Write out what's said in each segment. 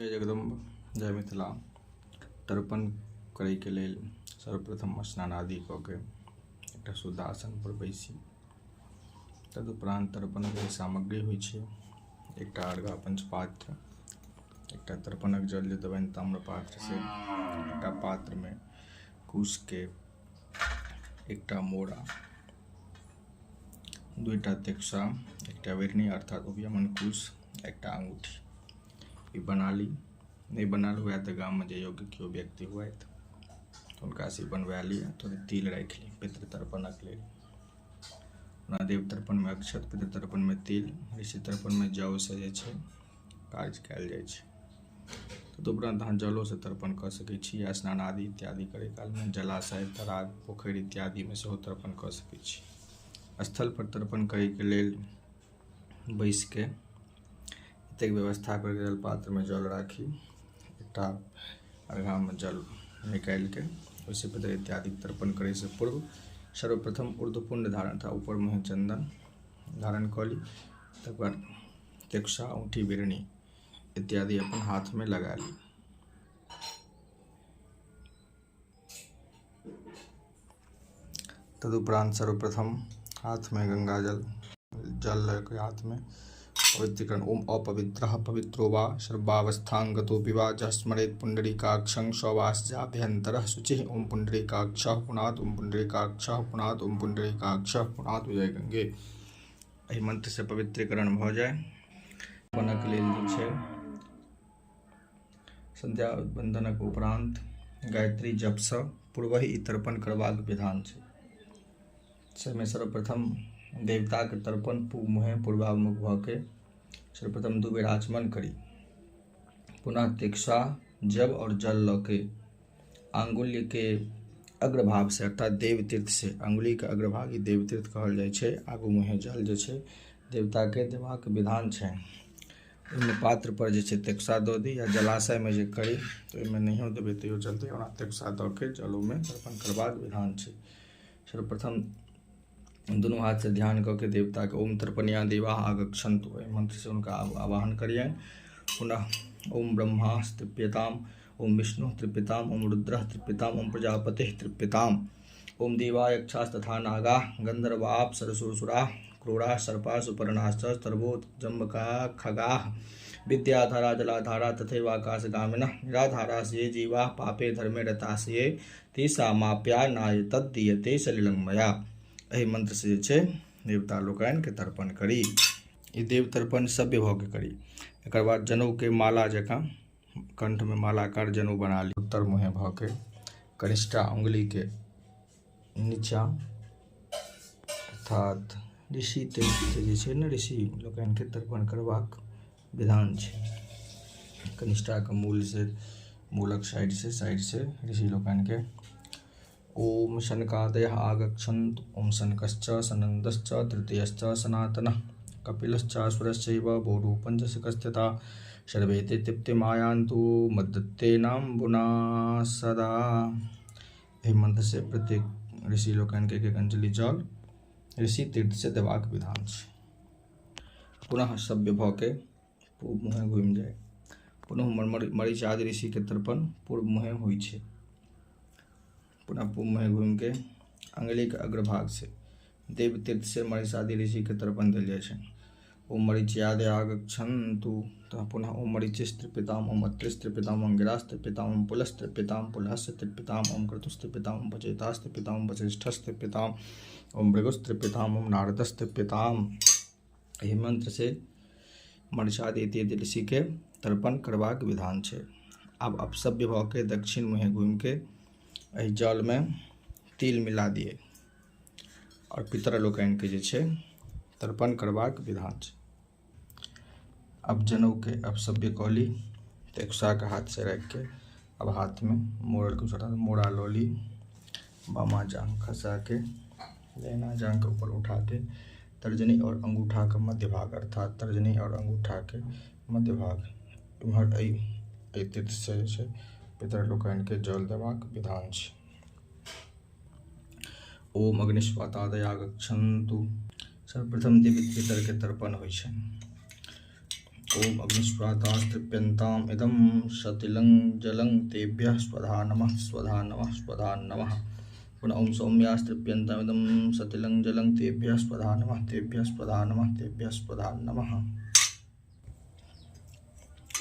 जय जगदम्ब जय मिथिला। तर्पण करय के लेल सर्वप्रथम स्नान आदि कऽ के एकटा शुद्ध आसन पर बैसी। तदुपरांत तर्पणक जे सामग्री होइ छै, एकटा अर्घा पंचपात्र, एकटा तर्पणक जल जे देबनि ताम्र पात्र से, एकटा पात्र में कुश के, एकटा मोरा, दुईटा तेक्सा, एकटा वेरनी अर्थात उपयमन कुश, एकटा अंगूठी। ई बना ली। नहीं बनल हुआ तो गाँव में जे योग्य केओ व्यक्ति हुआ तो उनका से बनवा लिया। थोड़े तिल रख ली पितृ तर्पणक लेल। देव तर्पण में अक्षत, पितृ तर्पण में तिल, ऋषि तर्पण में जौ से जे छै कार्य कयल जाइ छै। तदुपरांत अहाँ जलो से तर्पण कऽ सकै छी या स्नान आदि इत्यादि करे काल में जलाशय, तालाब, पोखरि इत्यादि में सेहो तर्पण कऽ सकै छी। स्थल पर तर्पण करे के लेल बैस के एतेक व्यवस्था कर जल पात्र में जल राखी, एकटा अर्घा में जल निकाल के ओहिसे पितर इत्यादि तर्पण करे से पूर्व सर्वप्रथम ऊर्ध्वपुंड धारण था ऊपर मुँह चंदन धारण कऽ ली। तकर बाद तेक्सा, औंठी, बेरनी इत्यादि अपन हाथ में लगा ली। तदुपरांत सर्वप्रथम हाथ में गंगा जल लेके हाथ में पवित्रीकरण। ओम अपवित्रः पवित्रो वा सर्वावस्थांगतोऽपि वा जः स्मरेत् पुंडरीकाक्षं स्ववास्याभ्यन्तरः शुचिः। ओम पुंडरीकाक्षः पुनात्, ओम पुंडरीकाक्षः पुनात्, ओम पुंडरीकाक्षः पुनात्। जय गंगे। एहि मंत्र से पवित्रीकरण भ जाय। तर्पणक लेल जे छै संध्या बंदनक उपरांत गायत्री जप सँ पूर्व ही तर्पण करबाक विधान छै। में सर्वप्रथम देवता के तर्पण मुँहे पूर्वाभिमुख भ के सर्वप्रथम 2 बेर आचमन करी। पुनः तेक्सा, जब और जल ल के अंगुल्य के अग्रभाग से अर्थात देव तीर्थ से, अंगुली के अग्रभागी देव तीर्थ कहल जाइ छै, आगू मुँहे जल जे छै देवता के देबाक विधान छै। ओहिमे पात्र पर जे छै तेक्सा दऽ दी या जलाशय में जे करी तो ओहिमे नहियो देबै तैयो चलते, ओना तेक्सा दऽ के जलो में तर्पण करबाक विधान छै। सर्वप्रथम दोनों हाथ से ध्यान करके देवता के ओम तर्पणया देवा आगच्छन्तु मंत्र से उनका आवाहन करिए। पुनः ओम ब्रह्मा तृप्यताम, ओम विष्णु तृप्यताम, ओम रुद्र तृप्यताम, ओम प्रजापति तृप्यताम, ओम देवा यक्षास तथा नागा गंधर्वाप सरसुरसुरा क्रूरा सर्पा सुपर्णाश्च सर्वोत जम्बका खगाः विद्याधारा जलाधारा तथैवाकाशगामिनः निराधारास ये जीवा पापे धर्मे रतास ये तेषामाप्या नायतद्दीयते सलिलं मया। एहि मंत्र से जे छै देवता लोकनि के तर्पण करी। ई देव तर्पण सभ्य भ के करी। एकर बाद जनेऊ के माला जकाँ कंठ में मालाकार जनेऊ बना ली। उत्तर मुँहे भ के कनिष्ठा उंगली के नीचा अर्थात ऋषि तीर्थ जे छै ने, ऋषि लोकनि के तर्पण करबाक विधान छै। कनिष्ठा के मूल से, मूलक साइड से ऋषि लोकनि के ओम शनकादयः आगच्छन्तु। ओम शनकश्च सनन्दश्च तृतीयश्च सनातनः कपिलश्चासुरश्चैव भूरूपञ्च सर्वे ते तृप्तिमायान्तु मद्दत्तेनाम्बुना सदा। एहि मंत्र से प्रत्येक ऋषि लोकनि के एक अंजलि जल ऋषि तीर्थ से देबाक विधान छै। पुनः सभ्य भ के पूर्व मुँहे घुमि जाय। पुनः मरीच आदि ऋषि के तर्पण पूर्व मुँहे होइ छै। पुनः पूर्व मुँहे घूम के अंगुली के अग्रभाग से देव तीर्थ से मरीच आदि ऋषि के तर्पण दिल जाय छै। ओम मरीच्यादय आगच्छन्तु। तो पुनः ओम मरीचिस्तृप्यताम, ओम अत्रिस्तृप्यताम, ओम गिरास्तृप्यताम, ओम पुलस्तृप्यताम, पुलहस्तृप्यताम, ओम क्रतुस्तृप्यताम, ओम पचेतास्तृप्यताम, ओम वसिष्ठस्तृप्यताम, ओम भृगुस्तृप्यताम, ओम नारदस्तृप्यताम। एहि मंत्र से मरीच आदि इत्यादि ऋषि के तर्पण करबाक विधान छै। अब सभ्य भ के दक्षिण मुँहे घूम के एहि जल में तिल मिला दिए और पितर लोकनि के जे छै तर्पण करबाक विधान छै। अब जनेऊ के अब सभ्य कऽ ली, तेक्सा के हाथ से रख के अब हाथ में मोरल के छोटा मोड़ा लो ली, बामा जांघ खसा के लेना जांघ के ऊपर उठा के तर्जनी और अंगूठा का मध्य भाग अर्थात तर्जनी और अंगूठा के मध्य भाग इम्हर एहि तीर्थ से जे छै पितर लोकनि के जल देबाक विधान छै। ओम अग्निष्पातादय आगच्छन्तु। सर्वप्रथम देवी पितर के तर्पण होइ छै। ओम अग्निस्वातास्तृप्यन्ताम् इदं सतिलं जलं तेभ्यः स्वधा नमः स्वधा नमः स्वधा नमः। पुनः ओम सौम्यास्तृप्यन्ताम् इदं सतिलं जलं तेभ्यः स्वधा नमः तेभ्यः स्वधा नमः तेभ्यः स्वधा नमः।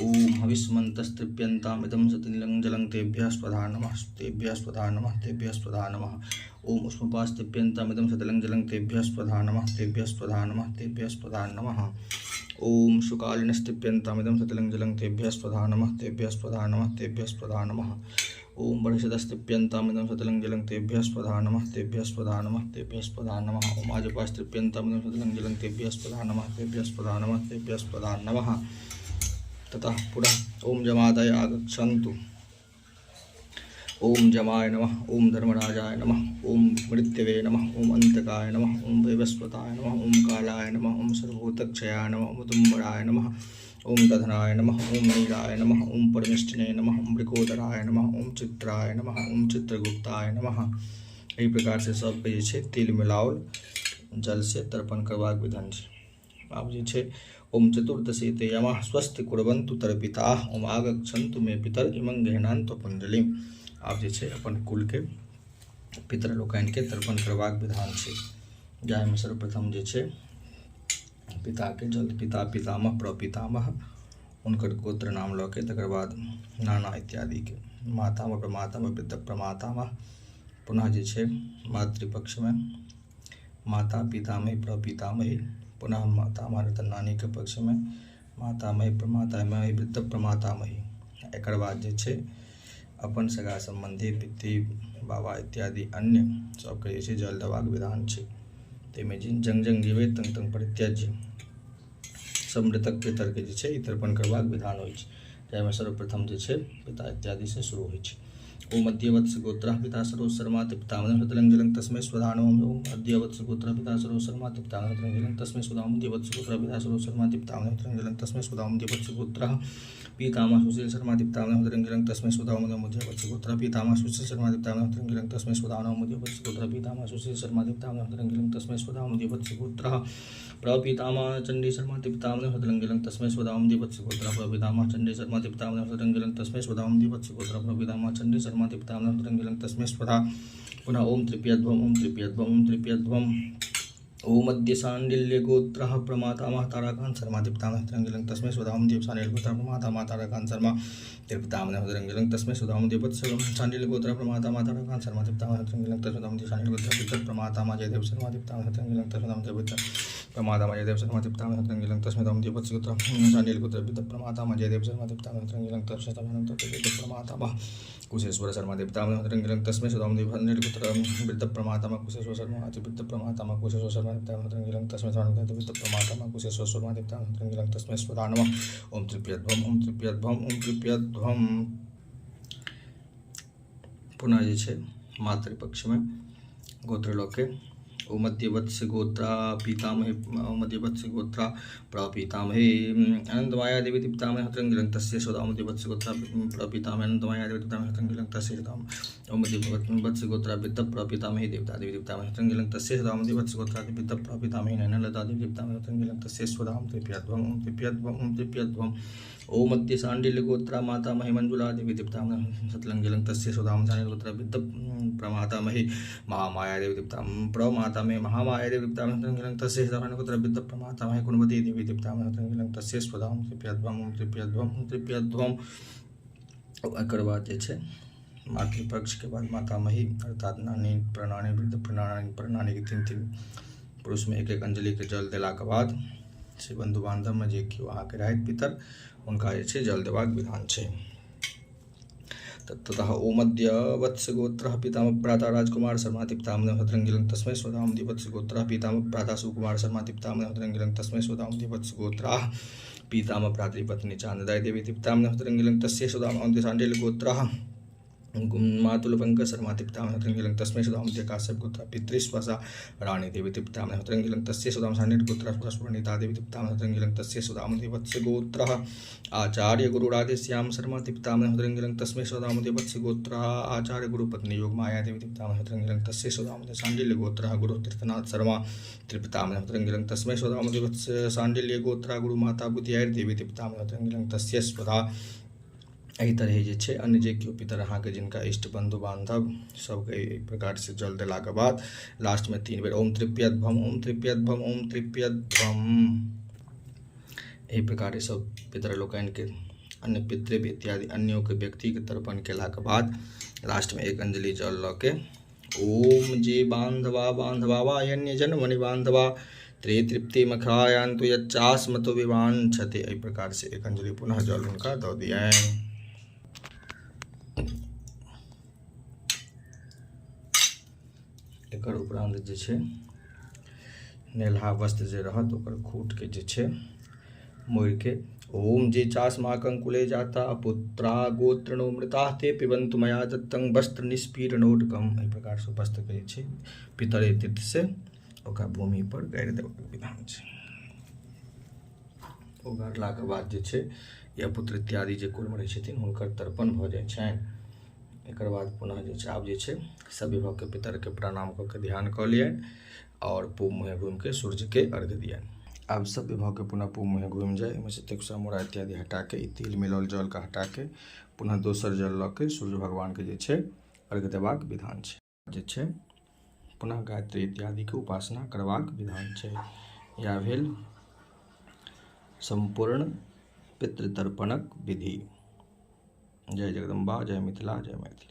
ओम हविष्मन्तस्तृप्यन्ताम् इदं सतिलं जलं तेभ्यः स्वधा नमः तेभ्यः स्वधा नमः तेभ्यः स्वधा नमः। ओम उष्मपास्तृप्यन्ताम् इदं सतिलं जलं तेभ्यः स्वधा नमः तेभ्यः स्वधा नमः तेभ्यः स्वधा नमः। ओम शुकालिनस्तृप्यन्ताम् इदं सतिलं जलं तेभ्यः स्वधा नमः तेभ्यः स्वधा नमः तेभ्यः स्वधा नमः। ओम बर्हिषदस्तृप्यन्ताम् इदं सतिलं जलं तेभ्यः स्वधा नमः तेभ्यः स्वधा नमः तेभ्यः स्वधा नमः। ओम आजपास्तृप्यन्ताम् इदं सतिलं जलं तेभ्यः स्वधा नमः तेभ्यः स्वधा नमः तेभ्यः स्वधा नमः। ततः पुनः ओम जमादय आगच्छन्तु। ओम जमाय नमः ओम धर्मराजाय नमः ओम मृत्यवे नमः ओम अंतकाय नमः ओम वैवस्वताय नमः ओम कालाय नमः ओम सर्वभूतक्षयाय नमः ओम उदुम्बराय नमः ओम दधनाय नमः ओम नीलाय नमः ओम परमेष्टिने नमः ओम मृकोदराय नमः ओम चित्राय नमः ओम चित्रगुप्ताय नमः। एहि प्रकार से सबके जे छै तिल मिलाओल जल से तर्पण करबाक विधान छै। आब जे छै ओम चतुर्दशी ते यमः स्वस्ति कुर्वन्तु तर्पिताः ओम आगच्छन्तु मे पितर इमं गहनान्तपुञ्जलिम्। आप जे छै अपन कुल के पितर लोकनि के तर्पण करबाक विधान छै, जाहिमे सर्वप्रथम जे छै पिता के जल पिता पितामह प्रपितामह हुनकर गोत्र नाम लऽ के तकर बाद नाना इत्यादि के मातामह प्रमातामह वृद्ध प्रमातामह। पुनः जे छै मातृपक्ष में माता पितामही प्रपितामही, पुनः मातामह नानी के पक्ष में मातामही प्रमातामही वृद्ध प्रमातामही। एकर बाद जे छै अपन सगा संबंधी पितृ बाबा इत्यादि अन्य सबके जे छै जल देबाक विधान छै। ताहिमे जंग जंग जीवे तंग तंग परित्यज्य सब मृतक पितर के जे छै तर्पण करबाक विधान होइ छै, जाहिमे सर्वप्रथम जे छै पिता इत्यादि से शुरू होइ छै। ओम अद्यवत्स गोत्रः पिता सर्वोत्सर्मात् पितामहं सतिलं जलं तस्मै स्वधा नमः। ओम अद्यवत्स गोत्रः पिता सर्वोत्सर्मात् पितामहं सतिलं जलं तस्मै स्वधा नमः। अद्यवत्स गोत्रः पिता सर्वोत्सर्मात् पितामहं सतिलं जलं तस्मै स्वधा नमः। अद्यवत्स गोत्रः पितामहः सुशील शर्मा पितामहं सतिलं जलं तस्मै स्वधा नमः। अद्यवत्स गोत्रः पितामहः सुशील शर्मा पितामहं सतिलं जलं तस्मै स्वधा नमः। अद्यवत्स गोत्रः पितामहः सुशील शर्मा पितामहं सतिलं जलं तस्मै स्वधा नमः। अद्यवत्स गोत्रः प्रपितामहः चंडी शर्मा पितामहं सतिलं जलं तस्मै स्वधा नमः। अद्यवत्स गोत्रः प्रपितामहः चंडी शर्मा पितामहं सतिलं जलं तस्मै स्वधा नमः। अद्यवत्स गोत्रः प्रपितामहः चंडी शर्मा पितामहं सतिलं जलं तस्मै स्वधा। पुनः ओम तृप्यध्वम ओम तृप्यध्वम ओम तृप्यध्वम। ओम अद्य सांडिल्य गोत्रः प्रमातामहः ताराकांत शर्मा पितामहं सतिलं जलं तस्मै स्वधा नमः। अद्य सांडिल्य गोत्रः प्रमातामहः ताराकांत शर्मा पितामहं सतिलं जलं तस्मै स्वधा नमः। अद्य सांडिल्य गोत्रः प्रमातामहः ताराकांत शर्मा पितामहं सतिलं जलं तस्मै स्वधा नमः। सांडिल्य गोत्रः पितर प्रमातामहः जयदेव शर्मा पितामहं सतिलं जलं तस्मै स्वधा नमः। प्रमातामहः जयदेव शर्मा पितामहं सतिलं जलं तस्मै स्वधा नमः। अद्यवत्स गोत्रः सांडिल्य गोत्रः पितर प्रमातामहः जयदेव शर्मा पितामहं सतिलं जलं तस्मै स्वधा नमः। प्रमातामहः कुशेश्वर शर्मा पितामहं सतिलं जलं तस्मै स्वधा नमः। सांडिल्य गोत्रः वृद्ध प्रमातामहः कुशेश्वर शर्मा वृद्ध प्रमातामहः कुशेश्वर शर्मा पितामहं सतिलं जलं तस्मै स्वधा नमः। वृद्ध प्रमातामहः कुशेश्वर शर्मा पितामहं सतिलं जलं तस्मै स्वधा नमः। ओम तृप्यध्वम ओम तृप्यध्वम ओम तृप्यध्वम। पुनः जे छै मातृपक्ष में गोत्र लोक के ओम अद्यवत्स गोत्रा पितामहे ओम अद्यवत्स गोत्रा प्रपितामहे अनंतमाया देवी पितामहं सतिलं जलं तस्य स्वधा नमः। अद्यवत्स गोत्रा प्रपितामहे अनंतमाया देवी पितामहं सतिलं जलं तस्य स्वधा नमः। ओम अद्यवत्स गोत्रा वृद्ध प्रपितामहे देवता देवी पितामहं सतिलं जलं तस्य स्वधा नमः। अद्यवत्स गोत्रा वृद्ध प्रपितामहे नयनलता देवी पितामहं सतिलं जलं तस्य स्वधा नमः। तृप्यध्वम ओम तृप्यध्वम ओम तृप्यध्वम। ओम अद्य सांडिल्य गोत्रा मातामही मंजुला देवी पितामहं सतिलं जलं तस्य स्वधा नमः। सांडिल्य गोत्रा वृद्ध प्रमातामही महामाया देवी पितामहं प्रमातामहे महामाया देवी पितामहं सतिलं जलं तस्य स्वधा नमः। गोत्र वृद्ध प्रमातामहे कुण्वती देवी पितामहं सतिलं जलं तस्य स्वधा नमः। तृप्यध्वम ओम तृप्यध्वम ओम तृप्यध्वम। एकर बाद जे छै मातृपक्ष के बाद मातामही अर्थात नानी प्रणानी वृद्ध प्रणानी के तीन पुरुष में एक एक अंजलि के जल देला के बाद से बंधु बांधव में जे कि वहाँ के रहैत पितर हुनका जे छै जल देबाक विधान छै। ततः ओम अद्यवत्स गोत्रः पितामह भ्राता राजकुमार शर्मा पितामहं सतिलं जलं तस्मै स्वधा नमः। अद्यवत्स गोत्रः पितामह भ्राता सुकुमार शर्मा पितामहं सतिलं जलं तस्मै स्वधा नमः। अद्यवत्स गोत्रः पितामह भ्रातृपत्नी चांददाय देवी पितामहं सतिलं जलं तस्य स्वधा नमः। सांडिल्य गोत्रः मातुलपंक शर्माति पितामह होतरंगिलं तस्मै सुदामते काश्यप गोत्र पितृस्वसा रानी देवी पितामह होतरंगिलं तस्य सुदाम सानिर गोत्र पुष्पणिता देवी पितामह होतरंगिलं तस्य सुदाम देवस्य गोत्रः आचार्य गुरु राधेश्याम शर्माति पितामह होतरंगिलं तस्मै सुदाम देवस्य गोत्रः आचार्य गुरु पत्नी योग माया देवी पितामह होतरंगिलं तस्य सुदाम सांडिल्य गोत्रः गुरु तीर्थनाथ शर्मा त्रिपितामह होतरंगिलं तस्मै सुदाम देवस्य सांडिल्य गोत्रः गुरु माता बुद्धियार देवी पितामह होतरंगिलं तस्य स्वधा। एहि तरह जे छै अन्य जे केओ पितर अहाँके जिनका इष्ट बंधु बांधव सबके एहि प्रकार से जल देलाके बाद लास्ट में 3 बेर ओम त्रिप्यद्भम ओम त्रिप्यद्भम ओम त्रिप्यद्भम एहि प्रकार सब पितर लोकनि के अन्य पितृ इत्यादि अन्यों के व्यक्ति के तर्पण केलाके बाद लास्ट में 1 अंजलि जल लऽ के ओम जे बांधवा बांधवा वायन्य जन्मनि बांधवा त्रे तृप्ति मखायान्तु यच्चास्मतो विवांछते एहि प्रकार से 1 अंजलि पुनः जल उनका दऽ दियनि। एकर उपरांत जे छै नेल्हा वस्त्र जे रहत ओकर खूट के जे छै मोड़ि के ओम जे चास्माकंकुले जाता पुत्रा गोत्रणो मृता ते पिबंतु मया दत्तं वस्त्र निष्पीडनोटकम एहि प्रकार से वस्त्र के जे छै पितरे तीर्थ से ओकरा भूमि पर गाड़ि देबाक विधान छै। ओ गाड़लाके बाद जे छै या पुत्र इत्यादि जे कुल मरै छथिन हुनकर तर्पण भऽ जाइ छनि। एकर बाद पुनः जे छै आब जे छै सब विभव के पितर के प्रणाम कऽ के ध्यान कऽ लियनि और पूब मुँहे घूमि के सूर्य के अर्घ दियनि। आब सब विभव के पुनः पूब मुँहे घूमि जाए एहिमे से तेकुसा मोरा इत्यादि हटा के तिल मिलाओल जल के हटा के पुनः दोसर जल लऽ के सूर्य भगवान के जे छै अर्घ देबाक विधान छै। जे छै पुनः गायत्री इत्यादि के उपासना करबाक विधान छै। या भेल संपूर्ण पितृतर्पणक विधि। जय जगदम्बा, जय मिथिला, जय मैथिली।